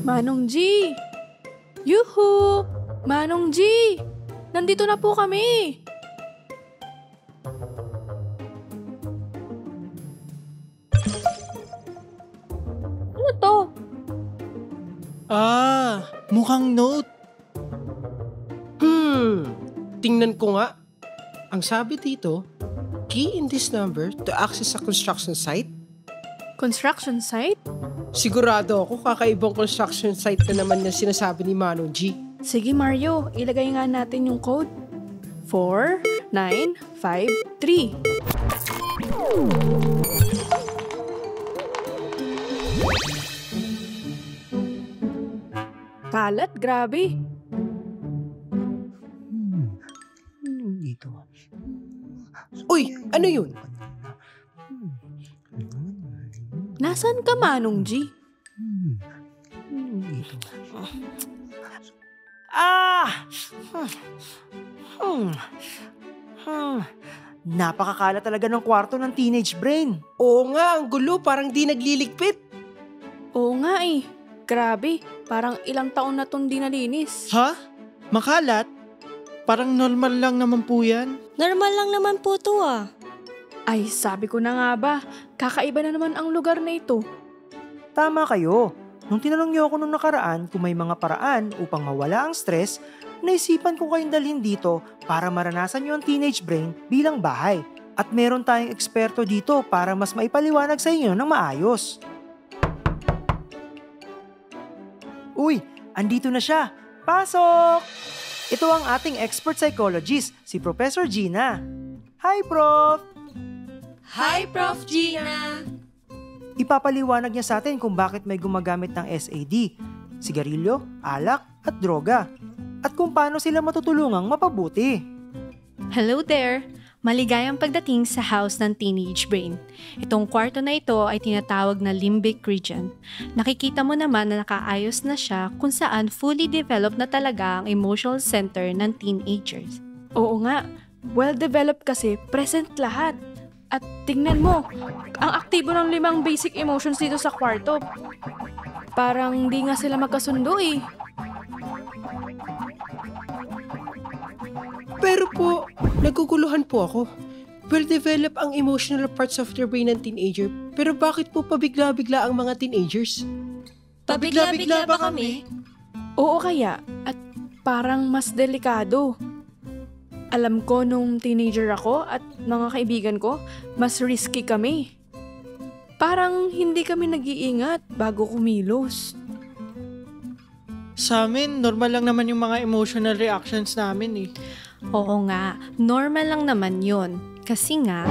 Manong G! Yuhu! Manong G! Nandito na po kami! Ano to? Mukhang note. Tingnan ko nga. Ang sabi dito, key in this number to access a construction site. Construction site? Sigurado ako kakaibang construction site na naman na sinasabi ni Manong G. Sige Mario, ilagay nga natin yung code. 4953. Kalat, grabe. Dito. Uy, ano yun? Nasaan ka, Manong G? Dito. Napakakala talaga ng kwarto ng teenage brain. Oo nga, ang gulo, parang di nagliligpit. Oo nga eh. Grabe, parang ilang taon na tong di nalinis. Ha? Makalat? Parang normal lang naman po yan. Normal lang naman po to ah. Ay, sabi ko na nga ba, kakaiba na naman ang lugar na ito. Tama kayo. Nung tinanong niyo ako nung nakaraan kung may mga paraan upang mawala ang stress, naisipan ko kayong dalhin dito para maranasan niyo ang teenage brain bilang bahay. At meron tayong eksperto dito para mas maipaliwanag sa inyo ng maayos. Uy, andito na siya. Pasok! Ito ang ating expert psychologist, si Professor Gina. Hi, Prof! Hi, Prof. Gina! Ipapaliwanag niya sa atin kung bakit may gumagamit ng SAD, sigarilyo, alak, at droga. At kung paano sila matutulungang mapabuti. Hello there! Maligayang pagdating sa house ng teenage brain. Itong kwarto na ito ay tinatawag na limbic region. Nakikita mo naman na nakaayos na siya kung saan fully developed na talaga ang emotional center ng teenagers. Oo nga, well-developed kasi present lahat. At tingnan mo, ang aktibo ng 5 basic emotions dito sa kwarto. Parang di nga sila magkasundo eh. Pero po, naguguluhan po ako. Well-develop ang emotional parts of the brain ng teenager, pero bakit po pabigla-bigla ang mga teenagers? Pabigla-bigla ba kami? Oo kaya, at parang mas delikado. Alam ko nung teenager ako at mga kaibigan ko, mas risky kami. Parang hindi kami nag-iingat bago kumilos. Sa amin, normal lang naman yung mga emotional reactions namin eh. Oo nga, normal lang naman yun. Kasi nga,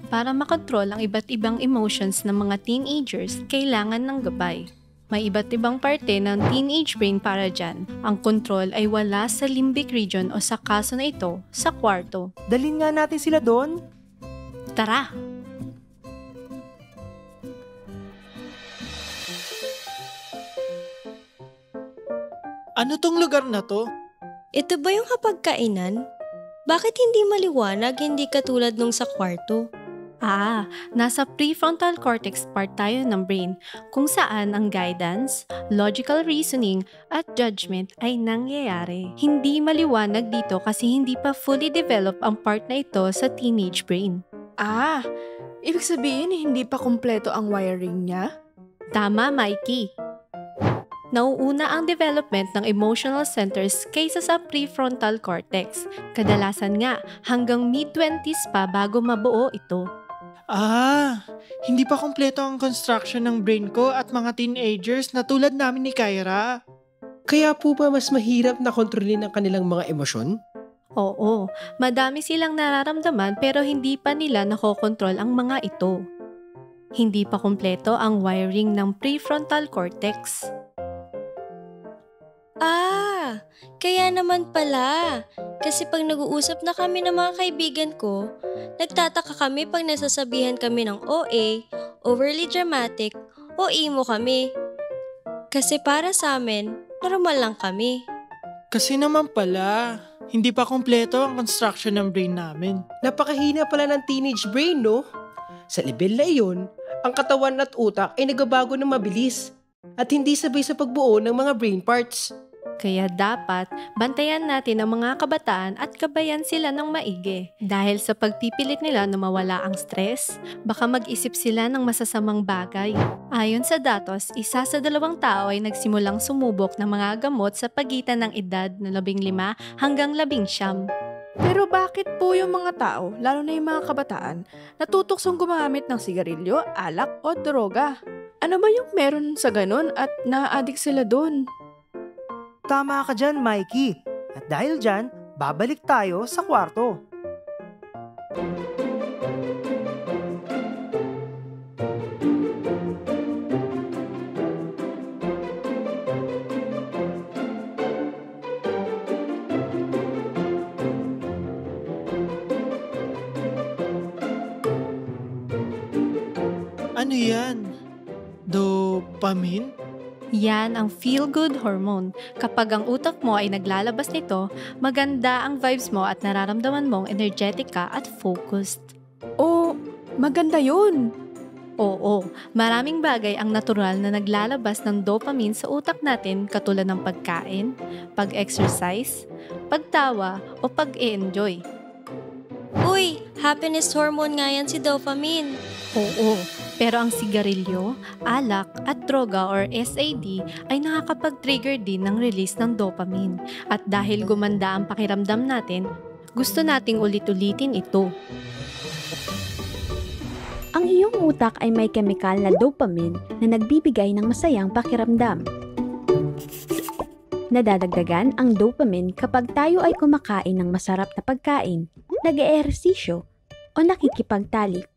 para makontrol ang iba't ibang emotions ng mga teenagers, kailangan ng gabay. May iba't ibang parte ng teenage brain para dyan. Ang control ay wala sa limbic region o sa kaso na ito, sa kwarto. Dalhin nga natin sila doon. Tara! Ano tong lugar na to? Ito ba yung hapagkainan? Bakit hindi maliwanag, hindi katulad nung sa kwarto? Nasa prefrontal cortex part tayo ng brain kung saan ang guidance, logical reasoning at judgment ay nangyayari. Hindi maliwanag dito kasi hindi pa fully develop ang part na ito sa teenage brain. Ibig sabihin hindi pa kumpleto ang wiring niya? Tama, Mikey. Nauuna ang development ng emotional centers kaysa sa prefrontal cortex. Kadalasan nga, hanggang mid-20s pa bago mabuo ito. Hindi pa kompleto ang construction ng brain ko at mga teenagers na tulad namin ni Kyra. Kaya po ba mas mahirap na kontrolin ang kanilang mga emosyon? Oo, madami silang nararamdaman pero hindi pa nila nakokontrol ang mga ito. Hindi pa kumpleto ang wiring ng prefrontal cortex. Kaya naman pala. Kasi pag nag-uusap na kami ng mga kaibigan ko, nagtataka kami pag nasasabihan kami ng OA, overly dramatic, o emo kami. Kasi para sa amin, normal lang kami. Kasi naman pala, hindi pa kompleto ang construction ng brain namin. Napakahina pala ng teenage brain, no? Sa level na iyon, ang katawan at utak ay nagbabago ng mabilis at hindi sabay sa pagbuo ng mga brain parts. Kaya dapat bantayan natin ang mga kabataan at gabayan sila ng maigi. Dahil sa pagpipilit nila na mawala ang stress, baka mag-isip sila ng masasamang bagay. Ayon sa datos, 1 sa 2 tao ay nagsimulang sumubok ng mga gamot sa pagitan ng edad na 15 hanggang 19. Pero bakit po yung mga tao, lalo na yung mga kabataan, natutuksong gumamit ng sigarilyo, alak o droga? Ano ba yung meron sa ganun at na-addict sila dun? Tama ka dyan, Mikey. At dahil dyan, babalik tayo sa kwarto. Ano yan? Dopamine? Yan ang feel-good hormone. Kapag ang utak mo ay naglalabas nito, maganda ang vibes mo at nararamdaman mong energetic ka at focused. O, maganda yun. Oo, maraming bagay ang natural na naglalabas ng dopamine sa utak natin katulad ng pagkain, pag-exercise, pagtawa o pag-e-enjoy. Uy, happiness hormone nga yan si dopamine. Oo, pero ang sigarilyo, alak at droga or SAD ay nakakapag-trigger din ng release ng dopamine. At dahil gumanda ang pakiramdam natin, gusto nating ulit-ulitin ito. Ang iyong utak ay may kemikal na dopamine na nagbibigay ng masayang pakiramdam. Nadadagdagan ang dopamine kapag tayo ay kumakain ng masarap na pagkain, nag-eehersisyo o nakikipagtalik.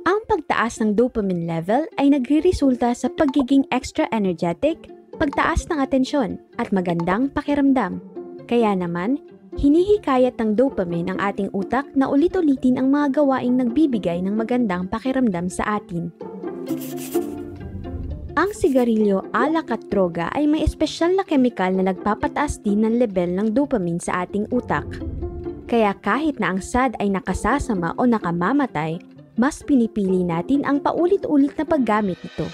Ang pagtaas ng dopamine level ay nagreresulta sa pagiging extra energetic, pagtaas ng atensyon at magandang pakiramdam. Kaya naman, hinihikayat ng dopamine ang ating utak na ulit-ulitin ang mga gawaing nagbibigay ng magandang pakiramdam sa atin. Ang sigarilyo, alak at droga ay may espesyal na kemikal na nagpapataas din ng level ng dopamine sa ating utak. Kaya kahit na ang sad ay nakasasama o nakamamatay, mas pinipili natin ang paulit-ulit na paggamit nito.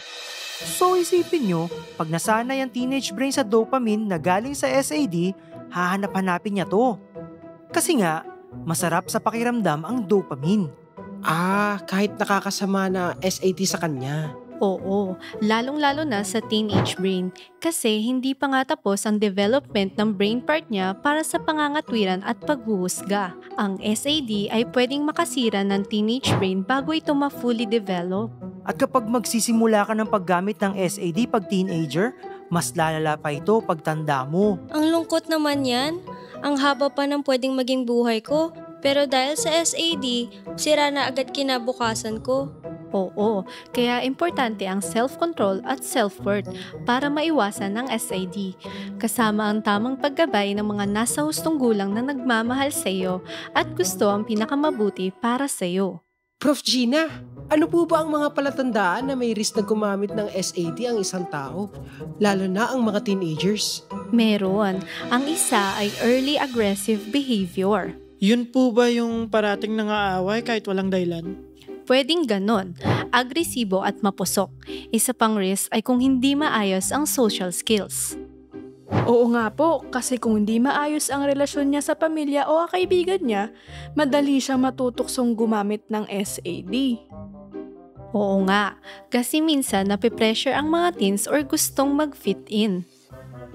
So isipin nyo, pag nasanay ang teenage brain sa dopamine na galing sa SAD, hahanap-hanapin niya to. Kasi nga, masarap sa pakiramdam ang dopamine. Kahit nakakasama na SAD sa kanya. Oo, lalong-lalo na sa teenage brain kasi hindi pa nga tapos ang development ng brain part niya para sa pangangatwiran at paghuhusga. Ang SAD ay pwedeng makasira ng teenage brain bago ito ma-fully develop. At kapag magsisimula ka ng paggamit ng SAD pag teenager, mas lalala pa ito pag tanda mo. Ang lungkot naman yan. Ang haba pa ng pwedeng maging buhay ko. Pero dahil sa SAD, sira na agad kinabukasan ko. Oo, kaya importante ang self-control at self-worth para maiwasan ang SAD. Kasama ang tamang paggabay ng mga nasa hustong gulang na nagmamahal sa iyo at gusto ang pinakamabuti para sa iyo. Prof. Gina, ano po ba ang mga palatandaan na may risk na gumamit ng SAD ang isang tao? Lalo na ang mga teenagers. Meron. Ang isa ay early aggressive behavior. Yun po ba yung parating nangaaway kahit walang dahilan? Pwedeng ganon, agresibo at mapusok. Isa pang risk ay kung hindi maayos ang social skills. Oo nga po, kasi kung hindi maayos ang relasyon niya sa pamilya o kaibigan niya, madali siyang matutuksong gumamit ng SAD. Oo nga, kasi minsan napipressure ang mga teens or gustong mag-fit in.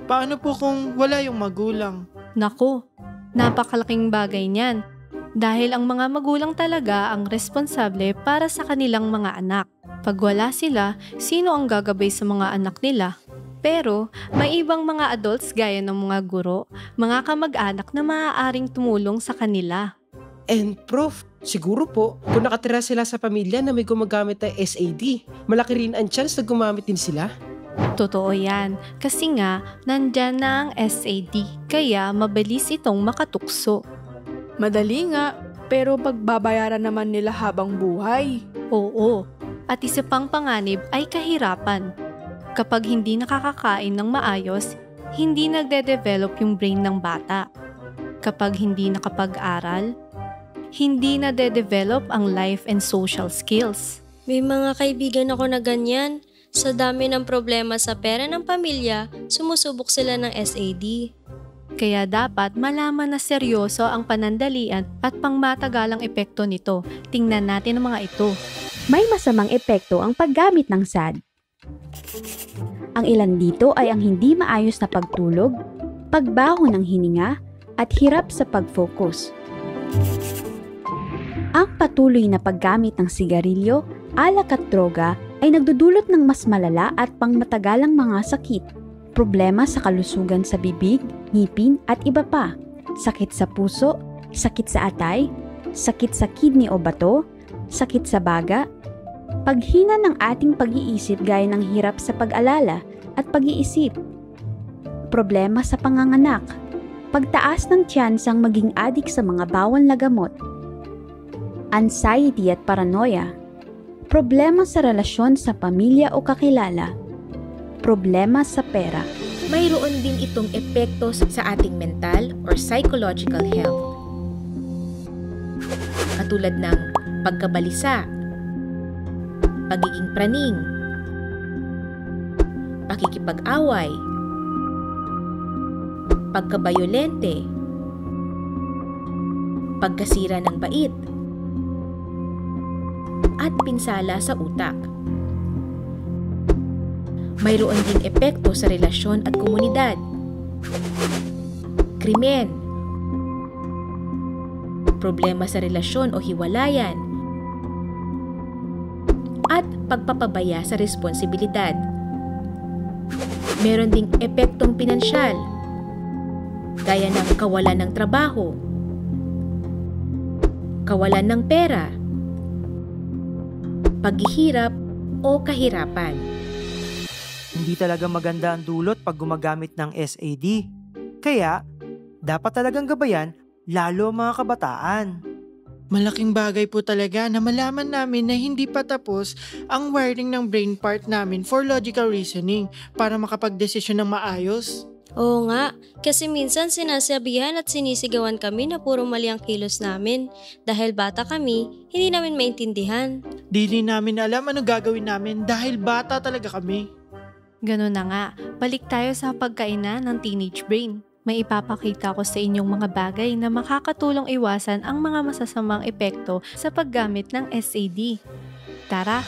Paano po kung wala yung magulang? Naku, napakalaking bagay niyan. Dahil ang mga magulang talaga ang responsable para sa kanilang mga anak. Pag wala sila, sino ang gagabay sa mga anak nila? Pero may ibang mga adults gaya ng mga guro, mga kamag-anak na maaaring tumulong sa kanila. And Prof, siguro po, kung nakatira sila sa pamilya na may gumagamit ng SAD, malaki rin ang chance na gumamit din sila. Totoo yan, kasi nga nandyan na ang SAD, kaya mabilis itong makatukso. Madali nga, pero pagbabayaran naman nila habang buhay. Oo, at isa pang panganib ay kahirapan. Kapag hindi nakakakain ng maayos, hindi nagde-develop yung brain ng bata. Kapag hindi nakapag-aral, hindi na de-develop ang life and social skills. May mga kaibigan ako na ganyan. Sa dami ng problema sa pera ng pamilya, sumusubok sila ng SAD. Kaya dapat malaman na seryoso ang panandalian at pangmatagalang epekto nito. Tingnan natin ang mga ito. May masamang epekto ang paggamit ng SAD. Ang ilan dito ay ang hindi maayos na pagtulog, pagbaho ng hininga, at hirap sa pag-focus. Ang patuloy na paggamit ng sigarilyo, alak at droga ay nagdudulot ng mas malala at pangmatagalang mga sakit. Problema sa kalusugan sa bibig, ngipin at iba pa. Sakit sa puso, sakit sa atay, sakit sa kidney o bato, sakit sa baga, paghina ng ating pag-iisip gaya ng hirap sa pag-alala at pag-iisip. Problema sa panganganak, pagtaas ng tsansang maging adik sa mga bawal na gamot. Anxiety at paranoia, problema sa relasyon sa pamilya o kakilala, problema sa pera. Mayroon din itong epekto sa ating mental or psychological health. Katulad ng pagkabalisa, pagiging praning, pakikipag-away, pagkabayolente, pagkasira ng bait, at pinsala sa utak. Mayroon din epekto sa relasyon at komunidad, krimen, problema sa relasyon o hiwalayan, at pagpapabaya sa responsibilidad. Meron ding epektong pinansyal, gaya ng kawalan ng trabaho, kawalan ng pera, paghihirap o kahirapan. Hindi talaga maganda ang dulot pag gumagamit ng SAD. Kaya, dapat talagang gabayan lalo ang mga kabataan. Malaking bagay po talaga na malaman namin na hindi pa tapos ang wiring ng brain part namin for logical reasoning para makapagdesisyon ng maayos. Oo nga, kasi minsan sinasabihan at sinisigawan kami na puro mali ang kilos namin. Dahil bata kami, hindi namin maintindihan. Di rin namin alam ano gagawin namin dahil bata talaga kami. Ganun na nga, balik tayo sa pagkainan ng teenage brain. May ipapakita ko sa inyong mga bagay na makakatulong iwasan ang mga masasamang epekto sa paggamit ng SAD. Tara!